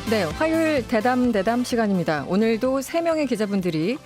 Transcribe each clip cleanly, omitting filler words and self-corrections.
네, 화요일 대담 시간입니다. 오늘도 3명의 기자분들이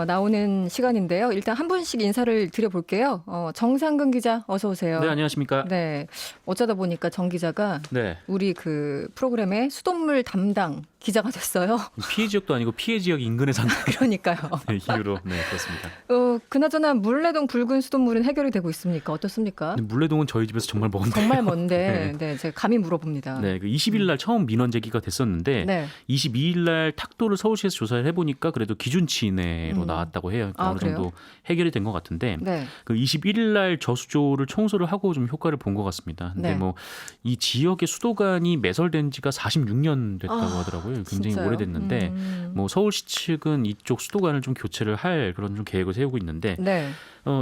나오는 시간인데요. 일단 한 분씩 인사를 드려볼게요. 정상근 기자 어서 오세요. 네, 안녕하십니까. 네, 어쩌다 보니까 정 기자가 네. 우리 그 프로그램의 수돗물 담당 기자가 됐어요. 피해 지역도 아니고 피해 지역 인근에 산다. 그러니까요. 네, 이유로 네, 그렇습니다. 그나저나 물레동 붉은 수돗물은 해결이 되고 있습니까? 어떻습니까? 근데 물레동은 저희 집에서 정말 먼데요. 정말 먼데 네, 제가 감히 물어봅니다. 네, 그 20일 날 처음 민원 제기가 됐었는데 네. 22일 날 탁도를 서울시에서 조사를 해보니까 그래도 기준치 내로 나왔다고 해요. 그러니까 어느 정도 해결이 된 것 같은데 네. 그 21일 날 저수조를 청소를 하고 좀 효과를 본 것 같습니다. 근데 네. 뭐 이 지역의 수도관이 매설된 지가 46년 됐다고 하더라고요. 굉장히 진짜요? 오래됐는데 뭐 서울시 측은 이쪽 수도관을 좀 교체를 할 그런 좀 계획을 세우고 있는데 네.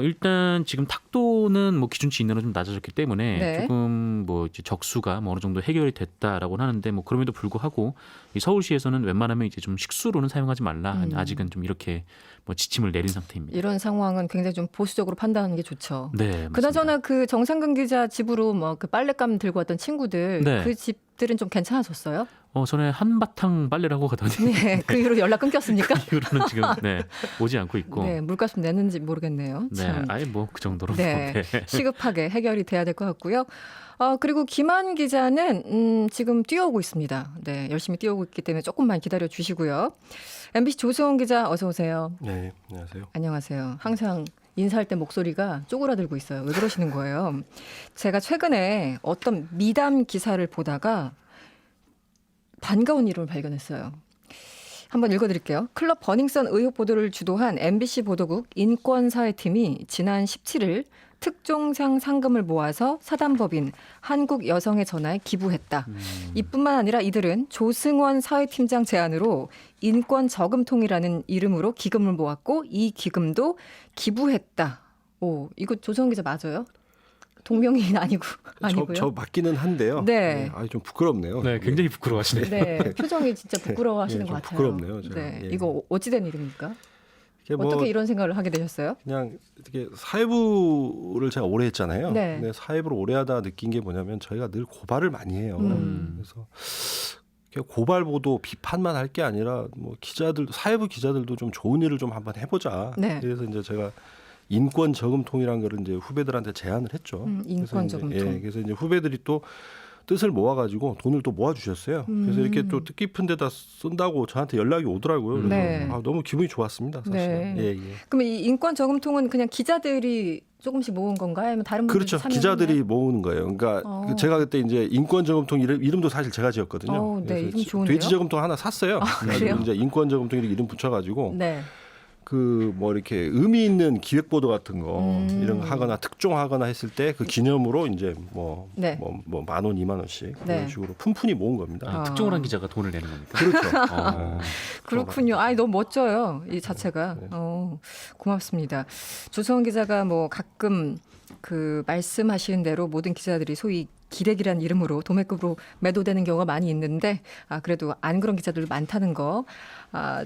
일단 지금 탁도는 뭐 기준치 이내로 좀 낮아졌기 때문에 네. 조금 뭐 이제 적수가 뭐 어느 정도 해결이 됐다라고 하는데 뭐 그럼에도 불구하고 이 서울시에서는 웬만하면 이제 좀 식수로는 사용하지 말라. 아직은 좀 이렇게 뭐 지침을 내린 상태입니다. 이런 상황은 굉장히 좀 보수적으로 판단하는 게 좋죠. 네, 맞습니다. 그나저나 그 정상근 기자 집으로 뭐 그 빨랫감 들고 왔던 친구들 네. 그 집들은 좀 괜찮아졌어요? 전에 한바탕 빨래를 하고 가더니 네, 그 이후로 연락 끊겼습니까? 그 이후로는 지금 오지 않고 있고. 네, 물값 내는지 모르겠네요. 네, 참. 아예 뭐 그 정도로. 네, 네. 시급하게 해결이 돼야 될 것 같고요. 그리고 김한 기자는 지금 뛰어오고 있습니다. 네, 열심히 뛰어오고 있기 때문에 조금만 기다려 주시고요. MBC 조수원 기자 어서 오세요. 네, 안녕하세요. 안녕하세요. 항상 인사할 때 목소리가 쪼그라들고 있어요. 왜 그러시는 거예요? 제가 최근에 어떤 미담 기사를 보다가 반가운 이름을 발견했어요. 한번 읽어드릴게요. 클럽 버닝썬 의혹 보도를 주도한 MBC 보도국 인권사회팀이 지난 17일 특종상 상금을 모아서 사단법인 한국여성의 전화에 기부했다. 이뿐만 아니라 이들은 조승원 사회팀장 제안으로 인권저금통이라는 이름으로 기금을 모았고 이 기금도 기부했다. 오, 이거 조성원 기자 맞아요? 동명이인 아니고요? 저 맞기는 한데요. 네. 좀 부끄럽네요. 네, 굉장히 부끄러워하시네요. 네, 표정이 진짜 부끄러워하시는 네, 것 좀 같아요. 부끄럽네요, 제가. 네, 예. 이거 어찌된 일입니까? 이게 뭐 어떻게 이런 생각을 하게 되셨어요? 그냥 이렇게 사회부를 제가 오래 했잖아요. 네. 근데 사회부를 오래 하다 느낀 게 뭐냐면 저희가 늘 고발을 많이 해요. 그래서 고발 보도 비판만 할 게 아니라 뭐 기자들 사회부 기자들도 좀 좋은 일을 좀 한번 해보자. 네. 그래서 이제 제가 인권 저금통이라는 거를 이제 후배들한테 제안을 했죠. 인권 저금통. 그래서 이제 후배들이 또 뜻을 모아가지고 돈을 또 모아주셨어요. 그래서 이렇게 또 뜻깊은 데다 쓴다고 저한테 연락이 오더라고요. 그래서 네. 너무 기분이 좋았습니다. 사실. 네. 예. 그럼 이 인권 저금통은 그냥 기자들이 조금씩 모은 건가요? 아니면 다른 분들이 그렇죠. 참여했나요? 기자들이 모으는 거예요. 그러니까 제가 그때 이제 인권 저금통 이름도 사실 제가 지었거든요. 네, 그래서 이름 좋은데요? 돼지 저금통 하나 샀어요. 그래요? 그래서 이제 인권 저금통 이름 붙여가지고 네. 그 뭐 이렇게 의미 있는 기획 보도 같은 거 이런 거 하거나 특종하거나 했을 때 그 기념으로 이제 뭐 네. 만 원, 2만 원씩 네. 그런 식으로 푼푼히 모은 겁니다. 특종을 한 기자가 돈을 내는 겁니까? 그렇죠. 그렇군요. 너무 멋져요. 이 자체가. 고맙습니다. 조성원 기자가 뭐 가끔 그 말씀하시는 대로 모든 기자들이 소위 기레기란 이름으로 도매급으로 매도되는 경우가 많이 있는데 그래도 안 그런 기자들 많다는 거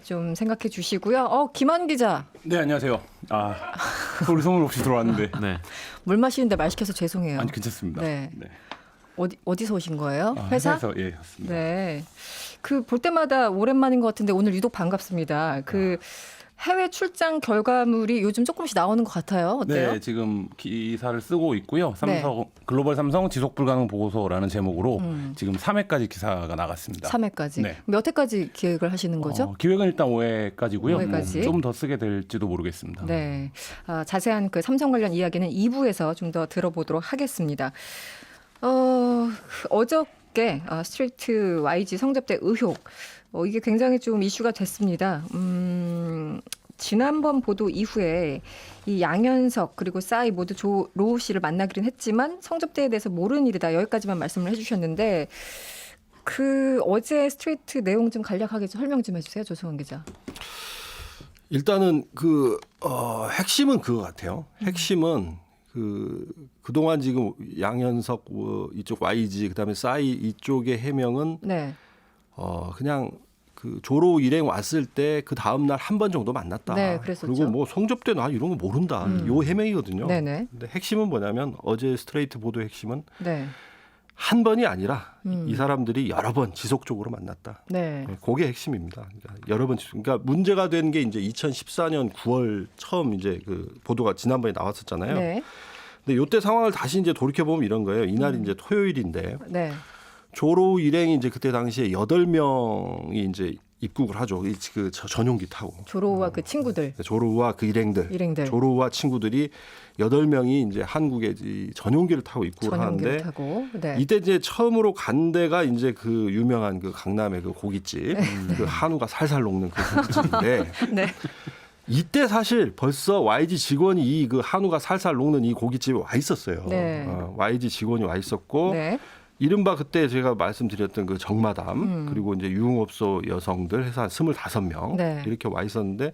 좀 생각해 주시고요. 김한 기자. 네, 안녕하세요. 서울 성울 없이 들어왔는데. 네. 물 마시는데 말 시켜서 죄송해요. 아니, 괜찮습니다. 네. 어디서 오신 거예요? 회사? 회사에서, 예, 맞습니다. 네. 그 볼 때마다 오랜만인 것 같은데 오늘 유독 반갑습니다. 그 해외 출장 결과물이 요즘 조금씩 나오는 것 같아요. 어때요? 네, 지금 기사를 쓰고 있고요. 글로벌 삼성 지속 불가능 보고서라는 제목으로 지금 3회까지 기사가 나갔습니다. 3회까지. 네. 몇 회까지 기획을 하시는 거죠? 기획은 일단 5회까지고요. 5회까지. 좀 더 쓰게 될지도 모르겠습니다. 네. 자세한 그 삼성 관련 이야기는 2부에서 좀 더 들어보도록 하겠습니다. 어저께 스트레이트 YG 성접대 의혹 이게 굉장히 좀 이슈가 됐습니다. 지난번 보도 이후에 이 양현석 그리고 싸이 모두 조로우 씨를 만나기는 했지만 성접대에 대해서 모르는 일이다. 여기까지만 말씀을 해주셨는데 그 어제 스트레이트 내용 좀 간략하게 설명 좀 해주세요. 조승원 기자. 일단은 핵심은 그거 같아요. 핵심은 그동안 지금 양현석 이쪽 YG 그다음에 싸이 이쪽의 해명은 네. 그냥 그 조로 일행 왔을 때 그 다음 날 한 번 정도 만났다. 네, 그랬었죠. 그리고 뭐 성접대 나 이런 거 모른다. 요 해명이거든요. 네네. 근데 핵심은 뭐냐면 어제 스트레이트 보도의 핵심은 네. 한 번이 아니라 이 사람들이 여러 번 지속적으로 만났다. 네. 그게 핵심입니다. 그러니까 여러 번 그러니까 문제가 된 게 이제 2014년 9월 처음 이제 그 보도가 지난번에 나왔었잖아요. 네. 근데 이때 상황을 다시 이제 돌이켜 보면 이런 거예요. 이날이 이제 토요일인데 네. 조로우 일행이 이제 그때 당시에 8명이 이제 입국을 하죠. 그 전용기 타고. 조로우와 그 친구들. 조로우와 그 일행들. 조로우와 친구들이 8명이 이제 한국에 이 전용기를 타고 입국을 전용기를 하는데 타고. 네. 이때 이제 처음으로 간 데가 이제 그 유명한 그 강남의 그 고깃집. 그 한우가 살살 녹는 그 고깃집인데 네. 이때 사실 벌써 YG 직원이 이 그 한우가 살살 녹는 이 고깃집에 와 있었어요. 네. YG 직원이 와 있었고 네. 이른바 그때 제가 말씀드렸던 그 정마담 그리고 이제 유흥업소 여성들 해서 한 25명 네. 이렇게 와 있었는데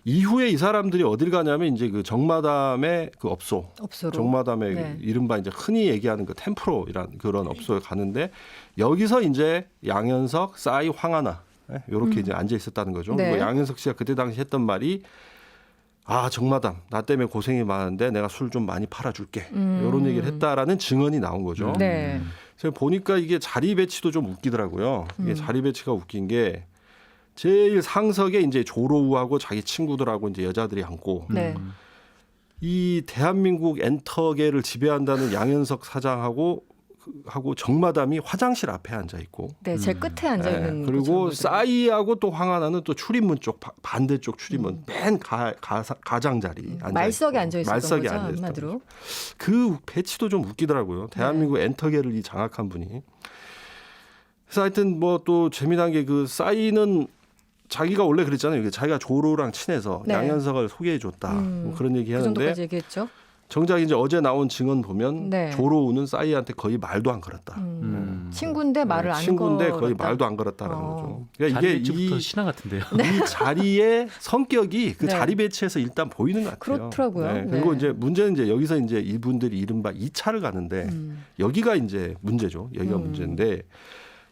이후에 이 사람들이 어딜 가냐면 이제 그 정마담의 그 업소, 업소로. 정마담의 네. 그 이른바 이제 흔히 얘기하는 그 템프로이란 그런 업소에 가는데 여기서 이제 양현석, 싸이, 황하나 이렇게 이제 앉아 있었다는 거죠. 네. 그리고 양현석 씨가 그때 당시 했던 말이 아 정마담 나 때문에 고생이 많은데 내가 술 좀 많이 팔아줄게 이런 얘기를 했다라는 증언이 나온 거죠. 네. 제가 보니까 이게 자리 배치도 좀 웃기더라고요. 이게 자리 배치가 웃긴 게 제일 상석에 이제 조로우하고 자기 친구들하고 이제 여자들이 앉고 네. 이 대한민국 엔터계를 지배한다는 양현석 사장하고 정마담이 화장실 앞에 앉아 있고 네, 제일 끝에 앉아 있는 그리고 싸이하고 또 황하나는 또 출입문 쪽 반대쪽 출입문 맨 가장 자리 앉아 말석에 앉아 있었던 말석에 거죠, 앉아 있었던 한마디로. 거죠. 그 배치도 좀 웃기더라고요. 대한민국 엔터계를 이 장악한 분이. 그래서 하여튼 뭐 또 재미난 게 그 싸이는 자기가 원래 그랬잖아요. 자기가 조로랑 친해서 네. 양현석을 소개해줬다 뭐 그런 얘기 그 하는데 정도까지 얘기했죠. 정작 이제 어제 나온 증언 보면 네. 조로우는 싸이한테 거의 말도 안 걸었다. 친구인데 말을 안 친구인데 걸었다. 거의 말도 안 걸었다라는 거죠. 그러니까 자리 이게 배치부터 이 신화 같은데요. 이 자리의 성격이 그 네. 자리 배치에서 일단 보이는 것 같아요. 그렇더라고요. 그리고 네. 이제 문제는 이제 여기서 이제 이분들이 이른바 2차를 가는데 여기가 이제 문제죠. 여기가 문제인데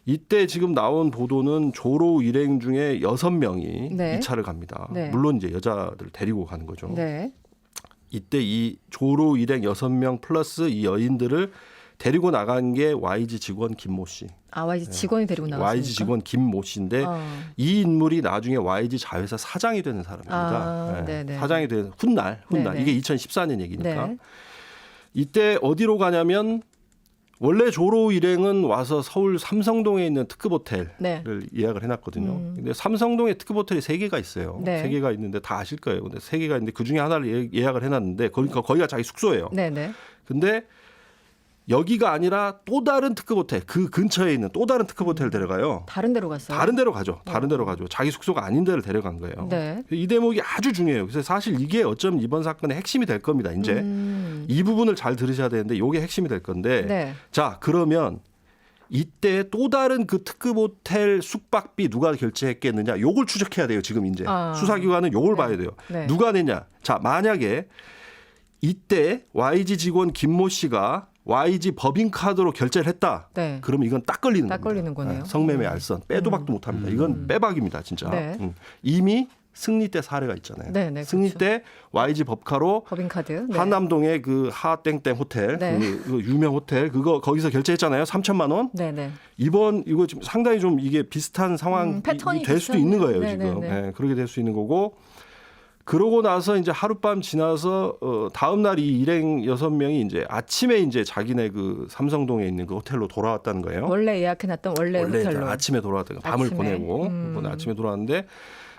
이때 지금 나온 보도는 조로우 일행 중에 6명이 네. 2차를 갑니다. 네. 물론 이제 여자들 데리고 가는 거죠. 네. 이때 이 조로우 일행 6명 플러스 이 여인들을 데리고 나간 게 YG 직원 김모 씨. 아, YG 직원이 데리고 나왔습니까? YG 직원 김모 씨인데 이 인물이 나중에 YG 자회사 사장이 되는 사람입니다. 아, 네네. 사장이 되는 훗날 네네. 이게 2014년 얘기니까. 네. 이때 어디로 가냐면 원래 조로우 일행은 와서 서울 삼성동에 있는 특급 호텔을 네. 예약을 해놨거든요. 근데 삼성동에 특급 호텔이 3개가 있어요. 네. 3개가 있는데 다 아실 거예요. 근데 3개가 있는데 그 중에 하나를 예약을 해놨는데 거기가 자기 숙소예요. 네, 네. 근데 여기가 아니라 또 다른 특급 호텔, 그 근처에 있는 또 다른 특급 호텔 데려가요. 다른 데로 갔어요. 다른 데로 가죠. 다른 데로 가죠. 자기 숙소가 아닌 데를 데려간 거예요. 네. 이 대목이 아주 중요해요. 그래서 사실 이게 어쩌면 이번 사건의 핵심이 될 겁니다. 이제 이 부분을 잘 들으셔야 되는데 이게 핵심이 될 건데. 네. 자, 그러면 이때 또 다른 그 특급 호텔 숙박비 누가 결제했겠느냐? 요걸 추적해야 돼요. 지금 이제 수사기관은 요걸 네. 봐야 돼요. 네. 누가 냈냐? 자, 만약에 이때 YG 직원 김모 씨가 YG 법인카드로 결제를 했다. 네. 그러면 이건 딱 걸리는 딱 겁니다. 걸리는 거네요. 성매매 알선 빼도 박도 못합니다. 이건 빼박입니다. 진짜. 네. 이미 승리 때 사례가 있잖아요. 네, 네, 승리 그렇죠. 때 YG 법카로 법인카드. 네. 한남동의 그 하땡땡 호텔, 네. 그 유명 호텔 그거 거기서 결제했잖아요. 3천만 원. 네, 네. 이번 이거 지금 상당히 좀 이게 비슷한 상황이 패턴이 될 수도 비슷하네요. 있는 거예요. 네, 지금. 네, 네. 네, 그렇게 될 수 있는 거고. 그러고 나서 이제 하룻밤 지나서 다음 날 이 일행 6명이 이제 아침에 이제 자기네 그 삼성동에 있는 그 호텔로 돌아왔다는 거예요. 원래 예약해놨던 원래 이제 호텔로. 아침에 돌아왔다는 거예요. 밤을 아침에. 보내고 오늘 아침에 돌아왔는데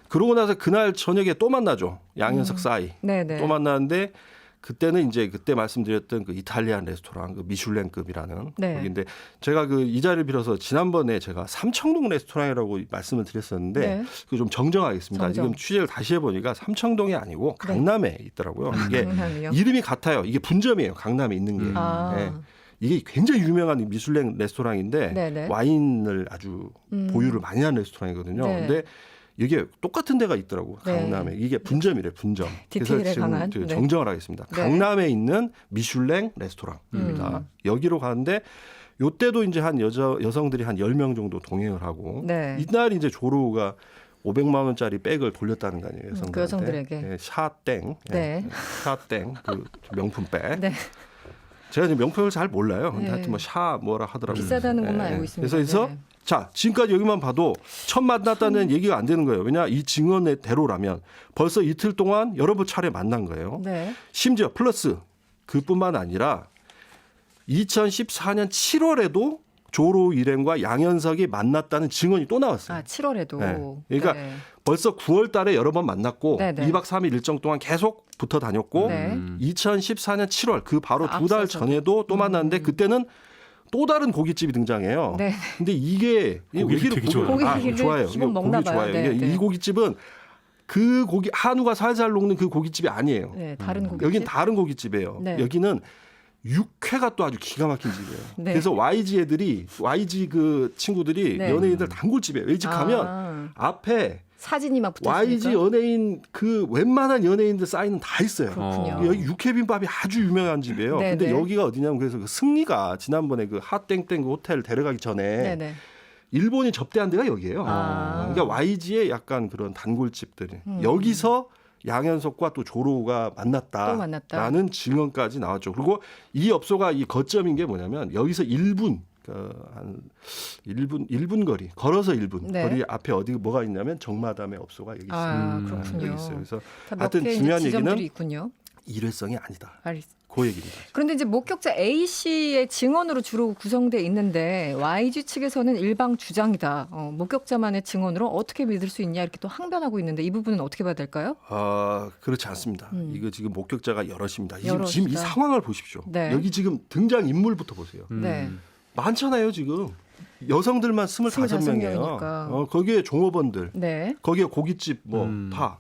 그러고 나서 그날 저녁에 또 만나죠. 양현석 싸이. 네, 네. 또 만나는데 그때는 이제 그때 말씀드렸던 그 이탈리안 레스토랑 그 미슐랭급이라는 네. 거기인데 제가 그 이 자리를 빌어서 지난번에 제가 삼청동 레스토랑이라고 말씀을 드렸었는데 네. 그 좀 정정하겠습니다. 정정. 지금 취재를 다시 해보니까 삼청동이 아니고 강남에 있더라고요. 이게 강남이요? 이름이 같아요. 이게 분점이에요. 강남에 있는 게. 아. 네. 이게 굉장히 유명한 미슐랭 레스토랑인데 네네. 와인을 아주 보유를 많이 한 레스토랑이거든요. 네. 근데 이게 똑같은 데가 있더라고. 네. 강남에. 이게 분점이래, 분점. 디테일에 그래서 지금 강한. 그 네. 정정을 하겠습니다. 네. 강남에 있는 미슐랭 레스토랑입니다. 여기로 가는데 요때도 이제 한 여성들이 한 10명 정도 동행을 하고 네. 이날 이제 조로우가 500만 원짜리 백을 돌렸다는 거 아니에요, 여성들한테. 그 여성들에게. 네, 샤땡. 네. 샤땡 그 명품 백. 네. 제가 지금 명품을 잘 몰라요. 근데 네. 하여튼 뭐 샤 뭐라 하더라고요. 비싸다는 것만 네. 알고 있습니다. 그래서 네. 자, 지금까지 여기만 봐도 처음 만났다는 얘기가 안 되는 거예요. 왜냐 이 증언대로라면 벌써 이틀 동안 여러 차례 만난 거예요. 네. 심지어 플러스 그뿐만 아니라 2014년 7월에도 조로 일행과 양현석이 만났다는 증언이 또 나왔어요. 아, 7월에도. 네. 그러니까 벌써 9월 달에 여러 번 만났고 네네. 2박 3일 일정 동안 계속 붙어 다녔고 네. 2014년 7월 그 바로 두 달 앞서서도. 전에도 또 만났는데 그때는 또 다른 고깃집이 등장해요. 네. 근데 이게 고기를 되게 좋아해요. 고기를 좋아요. 좀 먹나 고기 봐요. 좋아해요. 네, 이게 네. 이 고깃집은 그 고기 한우가 살살 녹는 그 고깃집이 아니에요. 네, 다른 고깃집. 여긴 다른 고깃집이에요. 네. 여기는 육회가 또 아주 기가 막힌 집이에요. 네. 그래서 YG 그 친구들이 네. 연예인들 단골집이에요. 이 집 가면 아, 앞에 사진이 막 붙어 YG 있으니까. 연예인 그 웬만한 연예인들 사인은 다 있어요. 그렇군요. 여기 육회비빔밥이 아주 유명한 집이에요. 네, 근데 네. 여기가 어디냐면 그래서 그 승리가 지난번에 그 핫땡땡 그 호텔 데려가기 전에 네네. 일본이 접대한 데가 여기예요. 아. 그러니까 YG의 약간 그런 단골집들이 여기서 양현석과 또 조로가 또 만났다라는 만났다. 증언까지 나왔죠. 그리고 이 업소가 이 거점인 게 뭐냐면 여기서 1분 한 1분 거리 걸어서 1분 네. 거리 앞에 어디 뭐가 있냐면 정마담의 업소가 여기 있어요. 아, 여기 그렇군요. 있어요. 그래서 다몇 하여튼 개 중요한 지점들이 얘기는 있군요. 일회성이 아니다. 알겠습니다. 그 얘기입니다. 그런데 이제 목격자 A 씨의 증언으로 주로 구성돼 있는데 YG 측에서는 일방 주장이다. 목격자만의 증언으로 어떻게 믿을 수 있냐 이렇게 또 항변하고 있는데 이 부분은 어떻게 봐야 될까요? 그렇지 않습니다. 이거 지금 목격자가 여럿입니다. 지금 여럿이다. 이 상황을 보십시오. 네. 여기 지금 등장 인물부터 보세요. 네. 많잖아요, 지금. 여성들만 25명이에요. 명이니까. 거기에 종업원들, 네. 거기에 고깃집 다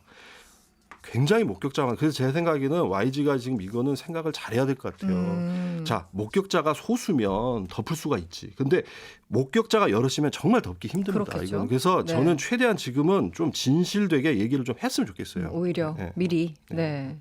굉장히 목격자만. 그래서 제 생각에는 YG가 지금 이거는 생각을 잘해야 될 것 같아요. 자, 목격자가 소수면 덮을 수가 있지. 근데 목격자가 여럿이면 정말 덮기 힘듭니다. 그렇겠죠. 이거는. 그래서 네. 저는 최대한 지금은 좀 진실되게 얘기를 좀 했으면 좋겠어요. 오히려 네. 미리. 네.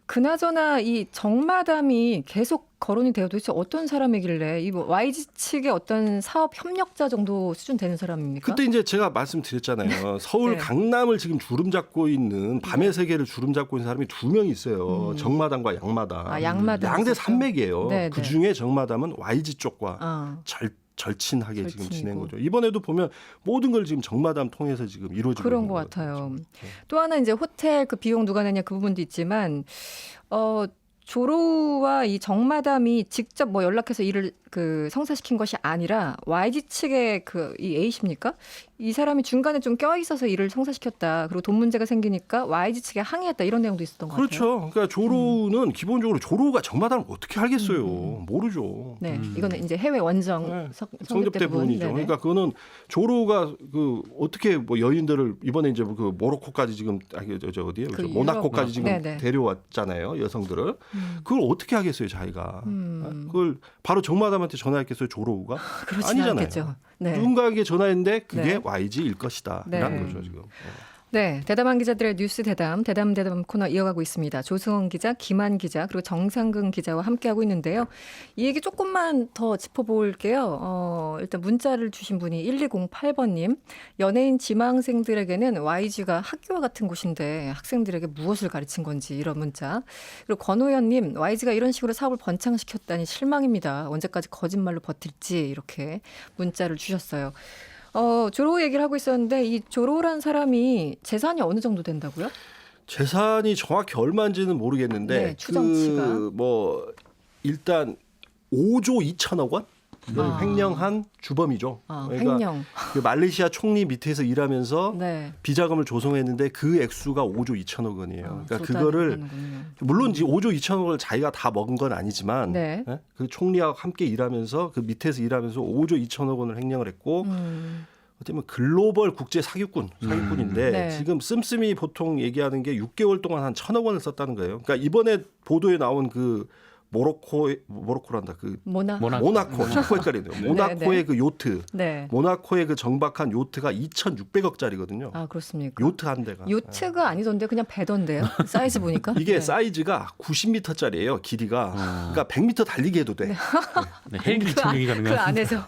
그나저나 이 정마담이 계속 거론이 되어 도대체 어떤 사람이길래 이 뭐 YG 측의 어떤 사업 협력자 정도 수준 되는 사람입니까? 그때 이제 제가 말씀드렸잖아요. 서울 네. 강남을 지금 주름잡고 있는 밤의 세계를 주름잡고 있는 사람이 두 명 있어요. 정마담과 양마담. 아, 양마담 양대 있었죠. 산맥이에요. 네, 그 네. 중에 정마담은 YG 쪽과 아, 절친하게 지금 절친이고. 지낸 거죠. 이번에도 보면 모든 걸 지금 정마담 통해서 지금 이루어지고 그런 있는 것 거거든요. 같아요. 지금. 또 하나 이제 호텔 그 비용 누가 내냐 그 부분도 있지만 조로와 이 정마담이 직접 뭐 연락해서 일을 그 성사시킨 것이 아니라 YG 측의 그 이 A십니까? 이 사람이 중간에 좀 껴 있어서 일을 성사시켰다. 그리고 돈 문제가 생기니까 YG 측에 항의했다. 이런 내용도 있었던 것 같아요. 그렇죠. 그러니까 조로는 기본적으로 조로가 정마담을 어떻게 알겠어요. 모르죠. 네, 이거는 이제 해외 원정 네, 성접대 성접대 부분. 부분이죠. 네네. 그러니까 그거는 조로가 그 어떻게 뭐 여인들을 이번에 이제 그 모로코까지 지금 저 어디에 그 모나코까지 유럽. 지금 네네. 데려왔잖아요. 여성들을. 그걸 어떻게 하겠어요, 자기가. 그걸 바로 정마담한테 전화했겠어요, 조로가? 그렇지 아니잖아요. 않겠죠. 네. 누군가에게 전화했는데 그게 네. YG일 것이다. 네. 라는 거죠, 지금. 네, 대담한 기자들의 뉴스 대담 코너 이어가고 있습니다. 조승원 기자, 김한 기자, 그리고 정상근 기자와 함께하고 있는데요. 이 얘기 조금만 더 짚어볼게요. 일단 문자를 주신 분이 1208번님. 연예인 지망생들에게는 YG가 학교와 같은 곳인데 학생들에게 무엇을 가르친 건지 이런 문자. 그리고 권호연님, YG가 이런 식으로 사업을 번창시켰다니 실망입니다. 언제까지 거짓말로 버틸지 이렇게 문자를 주셨어요. 조로 얘기를 하고 있었는데 이 조로란 사람이 재산이 어느 정도 된다고요? 재산이 정확히 얼마인지는 모르겠는데 네, 추정치가. 뭐 일단 5조 2천억 원? 이걸 횡령한 주범이죠. 그러니까 횡령. 그 말레이시아 총리 밑에서 일하면서 네. 비자금을 조성했는데 그 액수가 5조 2천억 원이에요. 그러니까 그거를 쏟아내는군요. 물론 이제 5조 2천억을 자기가 다 먹은 건 아니지만 네. 그 총리와 함께 일하면서 그 밑에서 일하면서 5조 2천억 원을 횡령을 했고 어쩌면 글로벌 국제 사기꾼인데 네. 지금 씀씀이 보통 얘기하는 게 6개월 동안 한 1,000억 원을 썼다는 거예요. 그러니까 이번에 보도에 나온 그 모로코란다. 그 모나코 자꾸 헷갈리네요. 모나코의 네. 그 요트, 네. 모나코의 그 정박한 요트가 2,600억짜리거든요. 아, 그렇습니까? 요트 한 대가. 요트가 아니던데 그냥 배던데요. 사이즈 보니까. 이게 네. 사이즈가 90m짜리예요. 길이가. 그러니까 100m 달리게 해도 돼. 네, 헬기 착륙이 그 가능한. 안에서.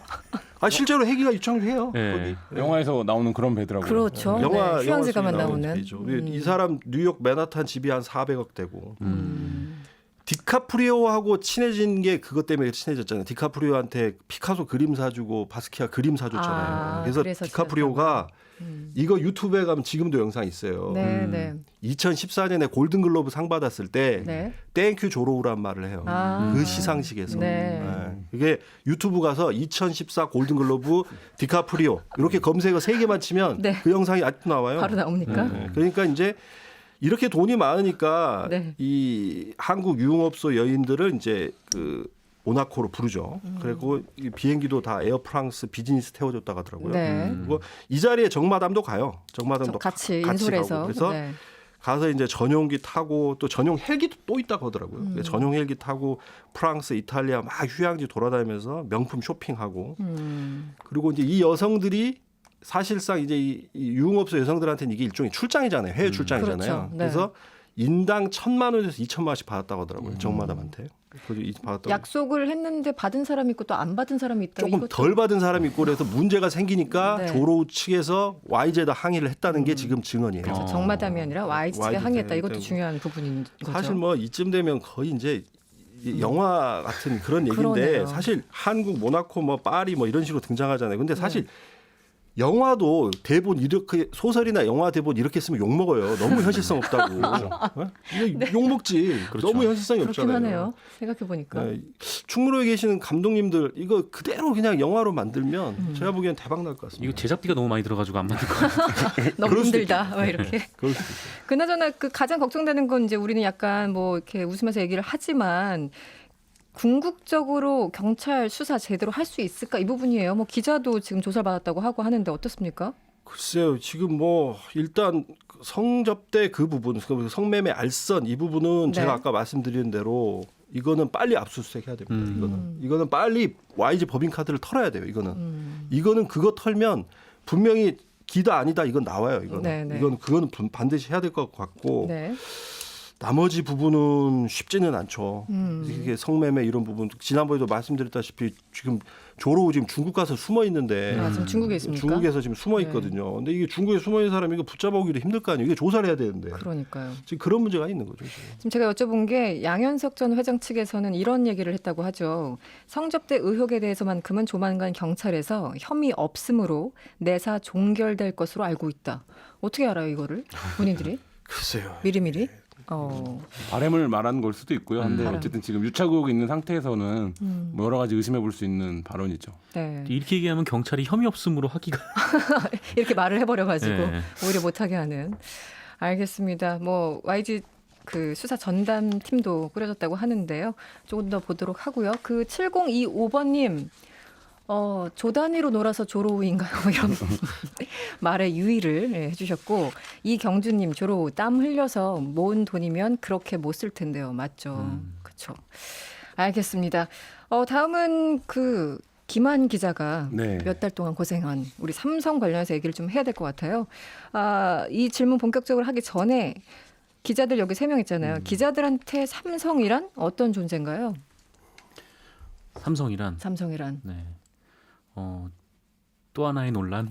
아 실제로 헬기가 유착해요. 네. 거기. 영화에서 나오는 그런 배더라고요. 그렇죠. 영화 네, 휴양지가만 속에 나오는. 배죠. 이 사람 뉴욕 맨하탄 집이 한 400억 되고. 디카프리오하고 친해진 게 그것 때문에 친해졌잖아요. 디카프리오한테 피카소 그림 사주고 바스키아 그림 사줬잖아요. 그래서 디카프리오가 이거 유튜브에 가면 지금도 영상 있어요. 네, 네. 2014년에 골든글로브 상 받았을 때 네. 땡큐 조로우란 말을 해요. 그 시상식에서. 네. 네. 이게 유튜브 가서 2014 골든글로브 디카프리오 이렇게 검색어 3개만 치면 네. 그 영상이 아직도 나와요. 바로 나옵니까? 네. 그러니까 이제 이렇게 돈이 많으니까 네. 이 한국 유흥업소 여인들을 이제 그 모나코로 부르죠. 그리고 이 비행기도 다 에어프랑스 비즈니스 태워줬다고 하더라고요. 네. 그리고 이 자리에 정마담도 가요. 정마담도 같이 가고. 인솔해서. 그래서 네. 가서 이제 전용기 타고 또 전용 헬기도 또 있다고 하더라고요. 전용 헬기 타고 프랑스, 이탈리아 막 휴양지 돌아다니면서 명품 쇼핑하고 그리고 이제 이 여성들이 사실상 이제 이 유흥업소 여성들한테는 이게 일종의 출장이잖아요. 해외 출장이잖아요. 그렇죠. 네. 그래서 인당 1,000만 원에서 2,000만 원씩 받았다고 하더라고요. 정마담한테. 받았다고. 약속을 했는데 받은 사람이 있고 또 안 받은 사람이 있다. 조금 이것도- 덜 받은 사람이 있고 그래서 문제가 생기니까 네. 조로우 측에서 YZ에다 항의를 했다는 게 지금 증언이에요. 그래서 정마담이 아니라 YG 측에 YG 항의했다. 이것도 때문에. 중요한 부분인 거죠. 사실 뭐 이쯤 되면 거의 이제 이 영화 같은 그런 얘기인데 그러네요. 사실 한국 모나코 뭐 파리 뭐 이런 식으로 등장하잖아요. 근데 사실 네. 영화도 대본 이렇게 소설이나 영화 대본 이렇게 쓰면 욕 먹어요. 너무 현실성 없다고. 어? 이거 욕 먹지. 그렇죠. 너무 현실성이 그렇긴 없잖아요. 하네요. 생각해 보니까. 네, 충무로에 계시는 감독님들 이거 그대로 그냥 영화로 만들면 제가 보기엔 대박 날 것 같습니다. 이거 제작비가 너무 많이 들어가지고 안 만들 것 같아요. 너무 그럴 수도 힘들다. 막 이렇게. 그럴 수도 있어요. 그나저나 그 가장 걱정되는 건 이제 우리는 약간 뭐 이렇게 웃으면서 얘기를 하지만 궁극적으로 경찰 수사 제대로 할 수 있을까 이 부분이에요. 뭐 기자도 지금 조사를 받았다고 하고 하는데 어떻습니까? 글쎄요. 지금 뭐 일단 성접대 그 부분, 성매매 알선 이 부분은 네. 제가 아까 말씀드린 대로 이거는 빨리 압수수색해야 됩니다. 이거는 빨리 YG 법인카드를 털어야 돼요. 이거는 그거 털면 분명히 기다 아니다 이건 나와요. 네. 그거는 반드시 해야 될 것 같고 네. 나머지 부분은 쉽지는 않죠. 이게 성매매 이런 부분 지난번에도 말씀드렸다시피 지금 조로우 지금 중국 가서 숨어 있는데 아, 지금 중국에 있습니까? 중국에서 지금 숨어 네. 있거든요. 근데 이게 중국에 숨어 있는 사람이 이거 붙잡아오기도 힘들 거 아니에요. 이게 조사를 해야 되는데 그러니까요. 지금 그런 문제가 있는 거죠. 지금 제가 여쭤본 게 양현석 전 회장 측에서는 이런 얘기를 했다고 하죠. 성접대 의혹에 대해서만큼은 조만간 경찰에서 혐의 없음으로 내사 종결될 것으로 알고 있다. 어떻게 알아요 이거를? 본인들이 글쎄요. 미리미리? 바램을 말하는 걸 수도 있고요. 근데 바람. 어쨌든 지금 유착 의혹이 있는 상태에서는 뭐 여러 가지 의심해 볼 수 있는 발언이죠. 네. 이렇게 얘기하면 경찰이 혐의 없음으로 하기가 이렇게 말을 해버려가지고 네. 오히려 못하게 하는. 알겠습니다. 뭐 YG 그 수사 전담 팀도 꾸려졌다고 하는데요. 조금 더 보도록 하고요. 그 7025번님. 조 단위로 놀아서 조로우인가요? 이런 말에 유의를 해주셨고 이경주님 조로우 땀 흘려서 모은 돈이면 그렇게 못 쓸 텐데요. 맞죠? 그렇죠. 알겠습니다. 다음은 그 김한 기자가 네. 몇 달 동안 고생한 우리 삼성 관련해서 얘기를 좀 해야 될 것 같아요. 이 질문 본격적으로 하기 전에 기자들 여기 3명 있잖아요. 기자들한테 삼성이란 어떤 존재인가요? 삼성이란 삼성이란. 또 하나의 논란.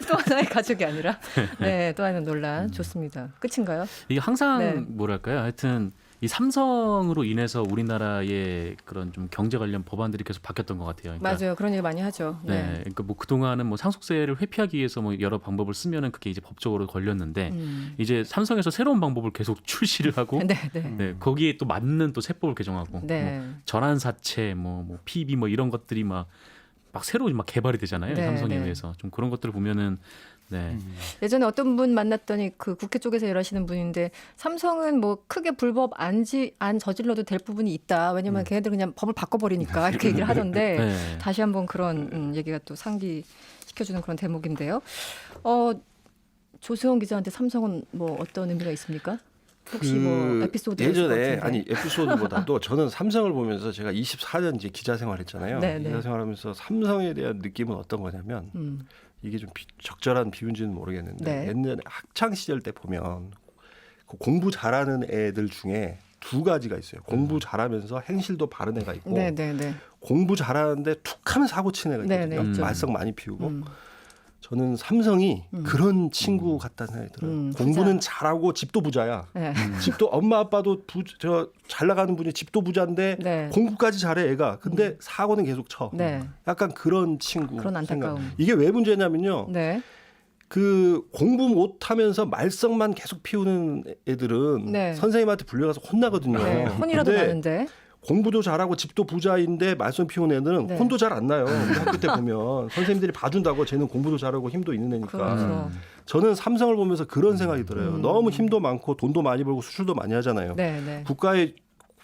또 하나의 가족이 아니라 네, 또 하나의 논란. 좋습니다. 끝인가요? 이게 항상 네. 뭐랄까요? 하여튼 이 삼성으로 인해서 우리나라의 그런 좀 경제 관련 법안들이 계속 바뀌었던 것 같아요. 그러니까 맞아요. 그런 얘기 많이 하죠. 네, 그러니까 뭐 그동안은 뭐 상속세를 회피하기 위해서 뭐 여러 방법을 쓰면은 그게 이제 법적으로 걸렸는데 이제 삼성에서 새로운 방법을 계속 출시를 하고 네, 네. 네, 거기에 또 맞는 또 세법을 개정하고 네. 뭐 전환사채 뭐 PB 뭐 이런 것들이 막 새로 막 개발이 되잖아요. 네, 삼성에 네. 의해서 좀 그런 것들을 보면은 네. 예전에 어떤 분 만났더니 그 국회 쪽에서 일하시는 분인데 삼성은 뭐 크게 불법 안 저질러도 될 부분이 있다. 왜냐면 걔네들 그냥 법을 바꿔버리니까 이렇게 얘기를 하던데 네. 다시 한번 그런 얘기가 또 상기시켜주는 그런 대목인데요. 조세원 기자한테 삼성은 뭐 어떤 의미가 있습니까? 혹시 뭐 에피소드가 있을 것 예전에 같은데. 아니 에피소드보다도 저는 삼성을 보면서 제가 24년 이제 기자 생활했잖아요. 네, 네. 기자 생활하면서 삼성에 대한 느낌은 어떤 거냐면 이게 좀 적절한 비유인지는 모르겠는데 네. 옛날에 학창 시절 때 보면 그 공부 잘하는 애들 중에 두 가지가 있어요. 공부 잘하면서 행실도 바른 애가 있고 네, 네, 네. 공부 잘하는데 툭하면 사고 치는 애가 네, 있거든요. 네, 있죠. 말썽 많이 피우고 저는 삼성이 그런 친구 같다는 생각이 들어요. 부자. 공부는 잘하고 집도 부자야. 네. 집도 엄마 아빠도 잘 나가는 분이 집도 부자인데 네. 공부까지 잘해 애가. 근데 사고는 계속 쳐. 네. 약간 그런 친구. 그런 안타까움. 생각. 이게 왜 문제냐면요. 네. 그 공부 못하면서 말썽만 계속 피우는 애들은 네. 선생님한테 불려가서 혼나거든요. 네. 혼이라도 근데 나는데. 공부도 잘하고 집도 부자인데 말썽 피우는 애들은 네. 혼도 잘 안 나요. 우리 학교 때 보면 선생님들이 봐준다고 쟤는 공부도 잘하고 힘도 있는 애니까. 그렇죠. 저는 삼성을 보면서 그런 생각이 들어요. 너무 힘도 많고 돈도 많이 벌고 수출도 많이 하잖아요. 네, 네. 국가에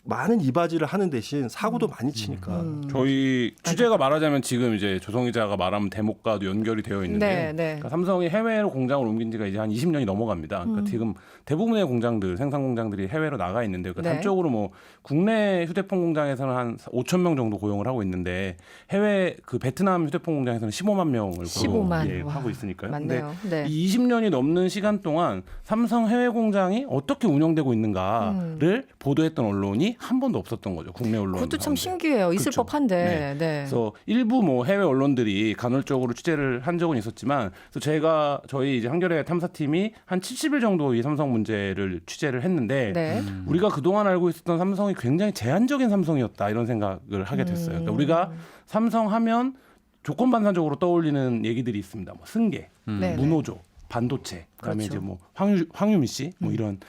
많은 이바지를 하는 대신 사고도 많이 치니까. 저희 취재가 말하자면 지금 이제 조성 기자가 말하면 대목과도 연결이 되어 있는데요. 네, 네. 그러니까 삼성이 해외로 공장을 옮긴 지가 이제 한 20년이 넘어갑니다. 그러니까 지금 대부분의 공장들, 생산 공장들이 해외로 나가 있는데 그러니까 네. 단적으로 뭐 국내 휴대폰 공장에서는 한 5천 명 정도 고용을 하고 있는데 해외 그 베트남 휴대폰 공장에서는 15만 명을 15만. 하고 있으니까요. 맞네요. 네. 이 20년이 넘는 시간 동안 삼성 해외 공장이 어떻게 운영되고 있는가를 보도했던 언론이 한 번도 없었던 거죠. 국내 언론. 그것도 참 가운데. 신기해요. 있을 그렇죠. 법한데. 네. 네. 그래서 일부 뭐 해외 언론들이 간헐적으로 취재를 한 적은 있었지만, 그래서 저희 이제 한겨레 탐사팀이 한 70일 정도 이 삼성 문제를 취재를 했는데, 네. 우리가 그동안 알고 있었던 삼성이 굉장히 제한적인 삼성이었다 이런 생각을 하게 됐어요. 그러니까 우리가 삼성 하면 조건반사적으로 떠올리는 얘기들이 있습니다. 뭐 승계, 네, 문호조, 반도체, 그다음에 그렇죠. 이제 뭐 황유미 씨, 뭐 이런.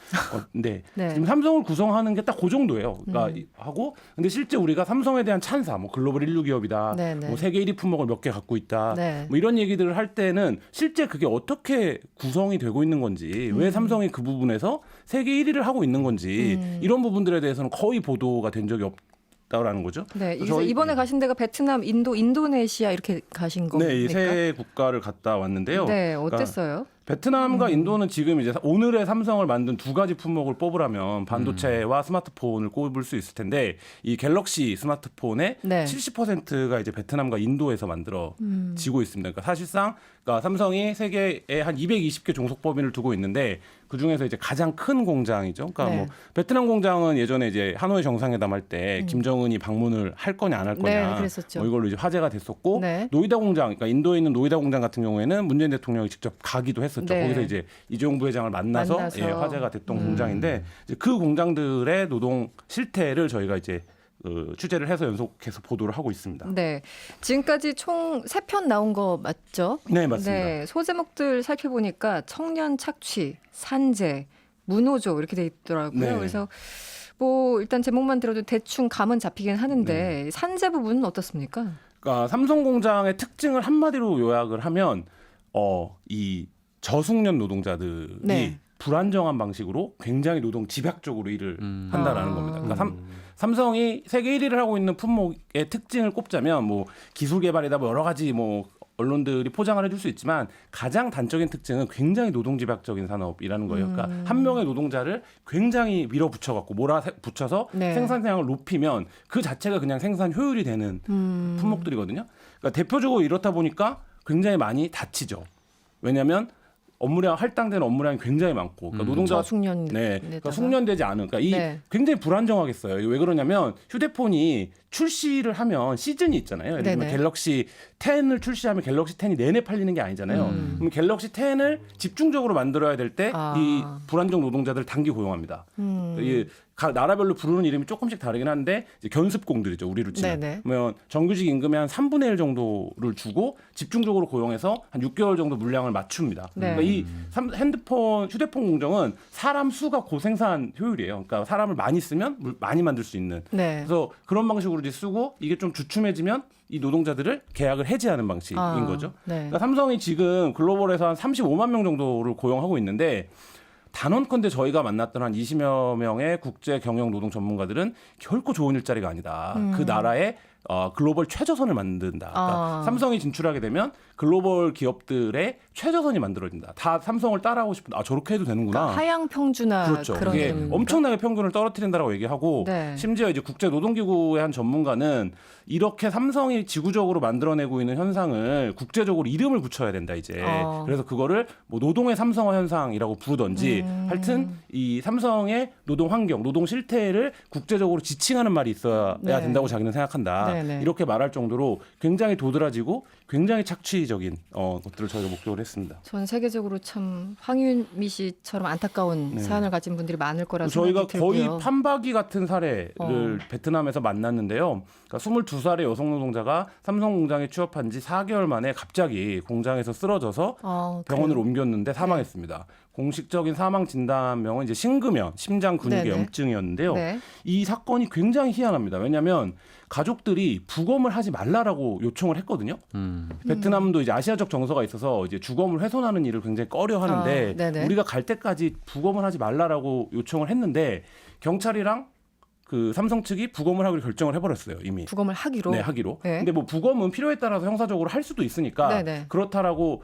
근데 네. 지금 삼성을 구성하는 게 딱 그 정도예요. 그러니까 하고, 근데 실제 우리가 삼성에 대한 찬사, 뭐 글로벌 1류 기업이다, 네, 네. 뭐 세계 1위 품목을 몇 개 갖고 있다, 네. 뭐 이런 얘기들을 할 때는 실제 그게 어떻게 구성이 되고 있는 건지, 왜 삼성이 그 부분에서 세계 1위를 하고 있는 건지 이런 부분들에 대해서는 거의 보도가 된 적이 없다라는 거죠. 네. 그래서 이번에 가신 데가 베트남, 인도, 인도네시아 이렇게 가신 겁니까? 네, 이 세 국가를 갔다 왔는데요. 네. 그러니까 어땠어요? 베트남과 인도는 지금 이제 오늘의 삼성을 만든 두 가지 품목을 뽑으라면 반도체와 스마트폰을 꼽을 수 있을 텐데, 이 갤럭시 스마트폰의 네. 70%가 이제 베트남과 인도에서 만들어지고 있습니다. 그러니까 사실상 삼성이 세계에 한 220개 종속법인을 두고 있는데 그 중에서 이제 가장 큰 공장이죠. 그러니까 네. 뭐 베트남 공장은 예전에 이제 하노이 정상회담 할 때 김정은이 방문을 할 거냐 안 할 거냐, 네, 그랬었죠. 뭐 이걸로 이제 화제가 됐었고, 네. 노이다 공장, 그러니까 인도에 있는 노이다 공장 같은 경우에는 문재인 대통령이 직접 가기도 했었죠. 네. 거기서 이제 이재용 부회장을 만나서 예, 화제가 됐던 공장인데, 이제 그 공장들의 노동 실태를 저희가 이제 취재를 해서 연속해서 보도를 하고 있습니다. 네. 지금까지 총 3편 나온 거 맞죠? 네, 맞습니다. 네. 소제목들 살펴보니까 청년 착취, 산재, 문호조 이렇게 돼 있더라고요. 네. 그래서 뭐 일단 제목만 들어도 대충 감은 잡히긴 하는데 네. 산재 부분은 어떻습니까? 그러니까 삼성 공장의 특징을 한마디로 요약을 하면 이 저숙련 노동자들이 네. 불안정한 방식으로 굉장히 노동 집약적으로 일을 한다라는 겁니다. 그러니까 삼성이 세계 1위를 하고 있는 품목의 특징을 꼽자면 뭐 기술 개발이다, 뭐 여러 가지 뭐 언론들이 포장을 해줄 수 있지만 가장 단적인 특징은 굉장히 노동 집약적인 산업이라는 거예요. 그러니까 한 명의 노동자를 굉장히 밀어붙여갖고 몰아붙여서 네. 생산량을 높이면 그 자체가 그냥 생산 효율이 되는 품목들이거든요. 그러니까 대표적으로 이렇다 보니까 굉장히 많이 다치죠. 왜냐하면 업무량 할당되는 업무량이 굉장히 많고, 그러니까 노동자가 저숙련 네, 그러니까 숙련되지 않은, 그러니까 이 네. 굉장히 불안정하겠어요. 이게 왜 그러냐면 휴대폰이 출시를 하면 시즌이 있잖아요. 예를 들면 네네. 갤럭시 10을 출시하면 갤럭시 10이 내내 팔리는 게 아니잖아요. 그럼 갤럭시 10을 집중적으로 만들어야 될 때 이 불안정 노동자들 단기 고용합니다. 이 나라별로 부르는 이름이 조금씩 다르긴 한데 이제 견습공들이죠. 우리로 치면. 네네. 그러면 정규직 임금의 한 3분의 1 정도를 주고 집중적으로 고용해서 한 6개월 정도 물량을 맞춥니다. 네. 그러니까 이 휴대폰 공정은 사람 수가 고생산 효율이에요. 그러니까 사람을 많이 쓰면 많이 만들 수 있는. 네. 그래서 그런 방식으로 이제 쓰고 이게 좀 주춤해지면 이 노동자들을 계약을 해지하는 방식인 거죠. 네. 그러니까 삼성이 지금 글로벌에서 한 35만 명 정도를 고용하고 있는데, 단언컨대 저희가 만났던 한 20여 명의 국제 경영 노동 전문가들은 결코 좋은 일자리가 아니다. 그 나라의 글로벌 최저선을 만든다. 그러니까 삼성이 진출하게 되면 글로벌 기업들의 최저선이 만들어진다. 다 삼성을 따라하고 싶은데 저렇게 해도 되는구나. 그러니까 하향 평준화 그렇죠. 그런 그게 이름입니까? 엄청나게 평균을 떨어뜨린다라고 얘기하고, 네. 심지어 이제 국제 노동기구의 한 전문가는 이렇게 삼성이 지구적으로 만들어내고 있는 현상을 국제적으로 이름을 붙여야 된다 이제. 그래서 그거를 뭐 노동의 삼성화 현상이라고 부르던지 하여튼 이 삼성의 노동 환경, 노동 실태를 국제적으로 지칭하는 말이 있어야 네. 된다고 자기는 생각한다. 네네. 이렇게 말할 정도로 굉장히 도드라지고 굉장히 착취적인 것들을 저희가 목격을 했습니다. 전 세계적으로 참 황윤미 씨처럼 안타까운 네. 사연을 가진 분들이 많을 거라 저희가 생각이 거의 들고요. 판박이 같은 사례를 베트남에서 만났는데요. 그러니까 22살의 여성 노동자가 삼성 공장에 취업한 지 4개월 만에 갑자기 공장에서 쓰러져서 병원을 그래요? 옮겼는데 사망했습니다. 공식적인 사망 진단명은 이제 심근염, 심장 근육의 네네. 염증이었는데요. 네. 이 사건이 굉장히 희한합니다. 왜냐하면 가족들이 부검을 하지 말라라고 요청을 했거든요. 베트남도 이제 아시아적 정서가 있어서 이제 주검을 훼손하는 일을 굉장히 꺼려하는데 네네. 우리가 갈 때까지 부검을 하지 말라라고 요청을 했는데 경찰이랑 그 삼성 측이 부검을 하기로 결정을 해버렸어요 이미. 부검을 하기로. 네, 하기로. 네. 근데 뭐 부검은 필요에 따라서 형사적으로 할 수도 있으니까 네네. 그렇다라고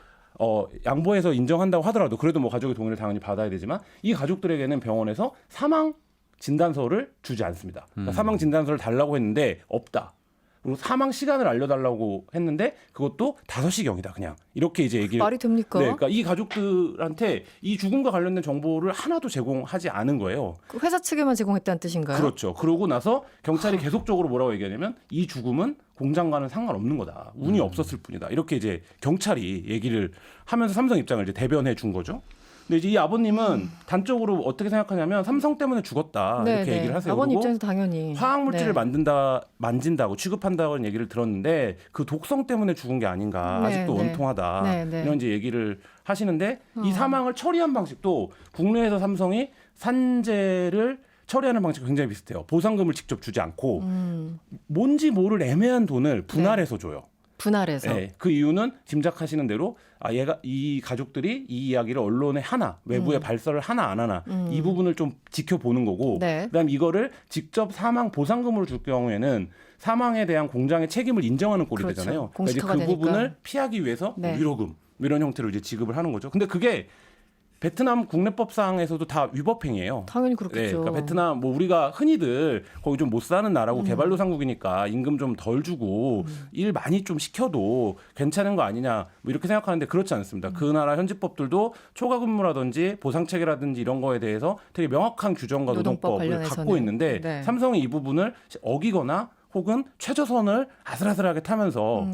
양보해서 인정한다고 하더라도 그래도 뭐 가족의 동의를 당연히 받아야 되지만 이 가족들에게는 병원에서 사망 진단서를 주지 않습니다. 그러니까 사망 진단서를 달라고 했는데 없다. 그리고 사망 시간을 알려달라고 했는데 그것도 5시경이다 그냥 이렇게 이제 얘기를. 말이 됩니까? 네, 그러니까 이 가족들한테 이 죽음과 관련된 정보를 하나도 제공하지 않은 거예요. 그 회사 측에만 제공했다는 뜻인가요? 그렇죠. 그러고 나서 경찰이 계속적으로 뭐라고 얘기하냐면 이 죽음은 공장과는 상관없는 거다. 운이 없었을 뿐이다. 이렇게 이제 경찰이 얘기를 하면서 삼성 입장을 이제 대변해 준 거죠. 근데 이제 이 아버님은 단적으로 어떻게 생각하냐면 삼성 때문에 죽었다 네, 이렇게 네. 얘기를 하세요. 아버님 그리고 입장에서 당연히 화학 물질을 네. 만진다고 취급한다는 얘기를 들었는데 그 독성 때문에 죽은 게 아닌가. 네, 아직도 네. 원통하다. 네, 네. 이런 이제 얘기를 하시는데 이 사망을 처리한 방식도 국내에서 삼성이 산재를 처리하는 방식이 굉장히 비슷해요. 보상금을 직접 주지 않고 뭔지 모를 애매한 돈을 분할해서 줘요. 분할해서. 네, 그 이유는 짐작하시는 대로 이 가족들이 이 이야기를 언론에 하나 외부에 발설을 하나 안 하나 이 부분을 좀 지켜보는 거고 네. 그다음 이거를 직접 사망 보상금으로 줄 경우에는 사망에 대한 공장의 책임을 인정하는 꼴이 그렇죠. 되잖아요. 공식화가 그러니까 이제 그 되니까. 부분을 피하기 위해서 네. 뭐 위로금 이런 형태로 이제 지급을 하는 거죠. 근데 그게 베트남 국내법상에서도 다 위법행위예요. 당연히 네, 그렇겠죠. 그러니까 베트남 뭐 우리가 흔히들 거기 좀 못 사는 나라고 개발도상국이니까 임금 좀 덜 주고 일 많이 좀 시켜도 괜찮은 거 아니냐 뭐 이렇게 생각하는데 그렇지 않습니다. 그 나라 현지법들도 초과근무라든지 보상체계라든지 이런 거에 대해서 되게 명확한 규정과 노동법 노동법을 관련해서는. 갖고 있는데 네. 삼성이 이 부분을 어기거나 혹은 최저선을 아슬아슬하게 타면서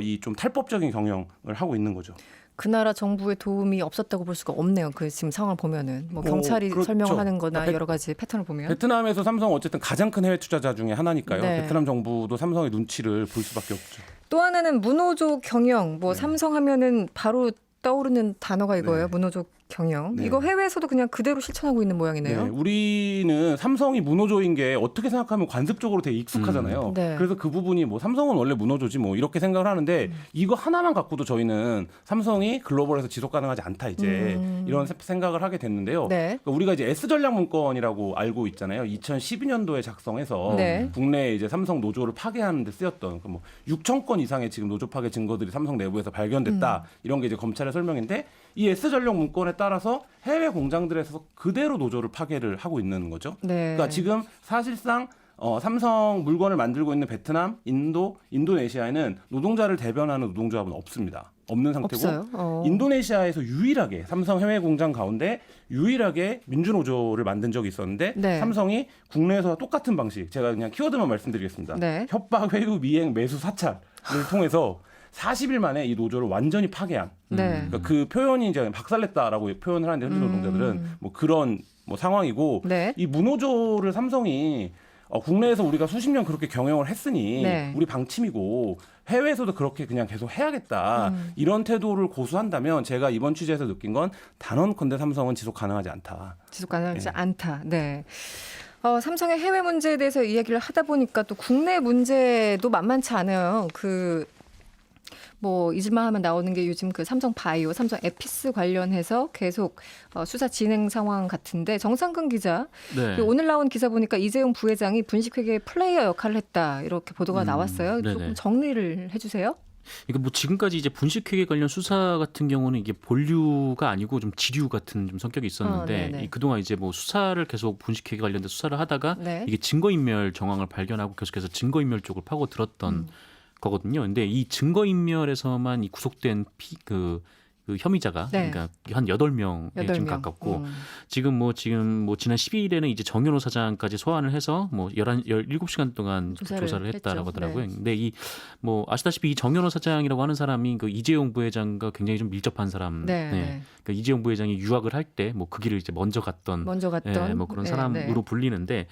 이 좀 탈법적인 경영을 하고 있는 거죠. 그 나라 정부의 도움이 없었다고 볼 수가 없네요. 그 지금 상황을 보면은 뭐 경찰이 그렇죠. 설명을 하는 거나 그러니까 여러 가지 패턴을 보면 베트남에서 삼성 어쨌든 가장 큰 해외 투자자 중에 하나니까요. 네. 베트남 정부도 삼성의 눈치를 볼 수밖에 없죠. 또 하나는 문호조 경영. 뭐 네. 삼성 하면은 바로 떠오르는 단어가 이거예요. 네. 문호조 경영. 네. 이거 해외에서도 그냥 그대로 실천하고 있는 모양이네요. 네, 우리는 삼성이 문호조인 게 어떻게 생각하면 관습적으로 되게 익숙하잖아요. 네. 그래서 그 부분이 뭐 삼성은 원래 문호조지 뭐 이렇게 생각을 하는데 이거 하나만 갖고도 저희는 삼성이 글로벌에서 지속 가능하지 않다 이제 이런 생각을 하게 됐는데요. 네. 그러니까 우리가 이제 S 전략 문건이라고 알고 있잖아요. 2012년도에 작성해서 네. 국내에 이제 삼성 노조를 파괴하는 데 쓰였던 뭐 6천 건 이상의 지금 노조 파괴 증거들이 삼성 내부에서 발견됐다. 이런 게 이제 검찰의 설명인데 이 S 전략 문건에 따라서 해외 공장들에서 그대로 노조를 파괴를 하고 있는 거죠. 네. 그러니까 지금 사실상 삼성 물건을 만들고 있는 베트남, 인도네시아에는 노동자를 대변하는 노동조합은 없습니다. 없는 상태고 없어요. 인도네시아에서 유일하게 삼성 해외 공장 가운데 유일하게 민주노조를 만든 적이 있었는데 네. 삼성이 국내에서와 똑같은 방식 제가 그냥 키워드만 말씀드리겠습니다. 네. 협박, 회유, 미행, 매수, 사찰을 통해서 40일 만에 이 노조를 완전히 파괴한 네. 그러니까 그 표현이 이제 박살냈다라고 표현을 하는데 현지 노동자들은 뭐 그런 뭐 상황이고 네. 이 문호조를 삼성이 국내에서 우리가 수십 년 그렇게 경영을 했으니 네. 우리 방침이고 해외에서도 그렇게 그냥 계속 해야겠다 이런 태도를 고수한다면 제가 이번 취재에서 느낀 건 단언컨대 삼성은 지속 가능하지 않다. 지속 가능하지 네. 않다. 네. 삼성의 해외 문제에 대해서 이야기를 하다 보니까 또 국내 문제도 만만치 않아요. 뭐 잊을만 하면 나오는 게 요즘 그 삼성 바이오, 삼성 에피스 관련해서 계속 수사 진행 상황 같은데 정상근 기자 네. 오늘 나온 기사 보니까 이재용 부회장이 분식회계 플레이어 역할을 했다 이렇게 보도가 나왔어요. 네네. 조금 정리를 해주세요. 그러니까 뭐 지금까지 이제 분식회계 관련 수사 같은 경우는 이게 본류가 아니고 좀 지류 같은 좀 성격이 있었는데 네네. 그동안 이제 뭐 수사를 계속 분식회계 관련된 수사를 하다가 네. 이게 증거인멸 정황을 발견하고 계속해서 증거인멸 쪽을 파고 들었던 거거든요. 근데 이 증거인멸에서만 이 구속된 그 혐의자가 네. 그러니까 한 8명에 좀 8명. 가깝고 지금 뭐 지난 12일에는 이제 정현호 사장까지 소환을 해서 뭐 17시간 동안 조사를 했다라고 했죠. 하더라고요. 네. 근데 이 뭐 아시다시피 이 정현호 사장이라고 하는 사람이 그 이재용 부회장과 굉장히 좀 밀접한 사람. 네. 네. 그러니까 이재용 부회장이 유학을 할 때 뭐 그 길을 이제 먼저 갔던 먼저 갔던 뭐 그런 네, 사람으로 네. 불리는데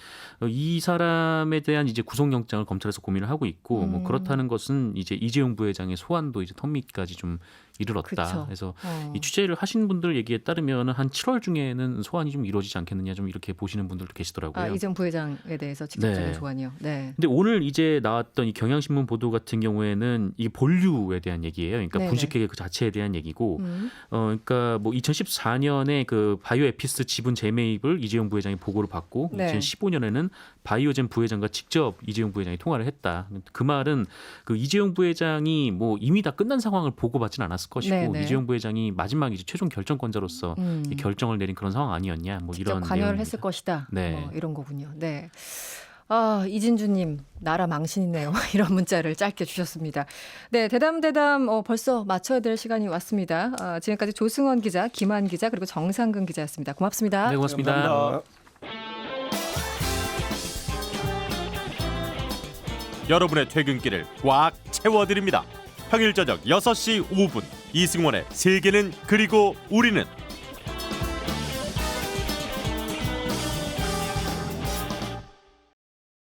이 사람에 대한 이제 구속영장을 검찰에서 고민을 하고 있고 뭐 그렇다는 것은 이제 이재용 부회장의 소환도 이제 턱밑까지 좀 이르렀다. 그쵸. 그래서 이 취재를 하신 분들 얘기에 따르면 한 7월 중에는 소환이 좀 이루어지지 않겠느냐 좀 이렇게 보시는 분들도 계시더라고요. 아, 이재용 부회장에 대해서 직접적인 네. 소환이요. 네. 근데 오늘 이제 나왔던 이 경향신문 보도 같은 경우에는 이 본류에 대한 얘기예요. 그러니까 네네. 분식회계 그 자체에 대한 얘기고, 그러니까 뭐 2014년에 그 바이오에피스 지분 재매입을 이재용 부회장이 보고를 받고, 네. 2015년에는 바이오젠 부회장과 직접 이재용 부회장이 통화를 했다. 그 말은 그 이재용 부회장이 뭐 이미 다 끝난 상황을 보고받지는 않았을 것이고, 네네. 이재용 부회장이 마지막 이제 최종 결정권자로서 이 결정을 내린 그런 상황 아니었냐, 뭐 직접 이런 관여를 내용입니다. 했을 것이다. 네. 이런 거군요. 네. 아, 이진주님, 나라 망신이네요. 이런 문자를 짧게 주셨습니다. 네, 대담 벌써 마쳐야 될 시간이 왔습니다. 지금까지 조승원 기자, 김한 기자, 그리고 정상근 기자였습니다. 고맙습니다. 네, 고맙습니다. 감사합니다. 여러분의 퇴근길을 꽉 채워드립니다. 평일 저녁 6시 5분 이승원의 세계는 그리고 우리는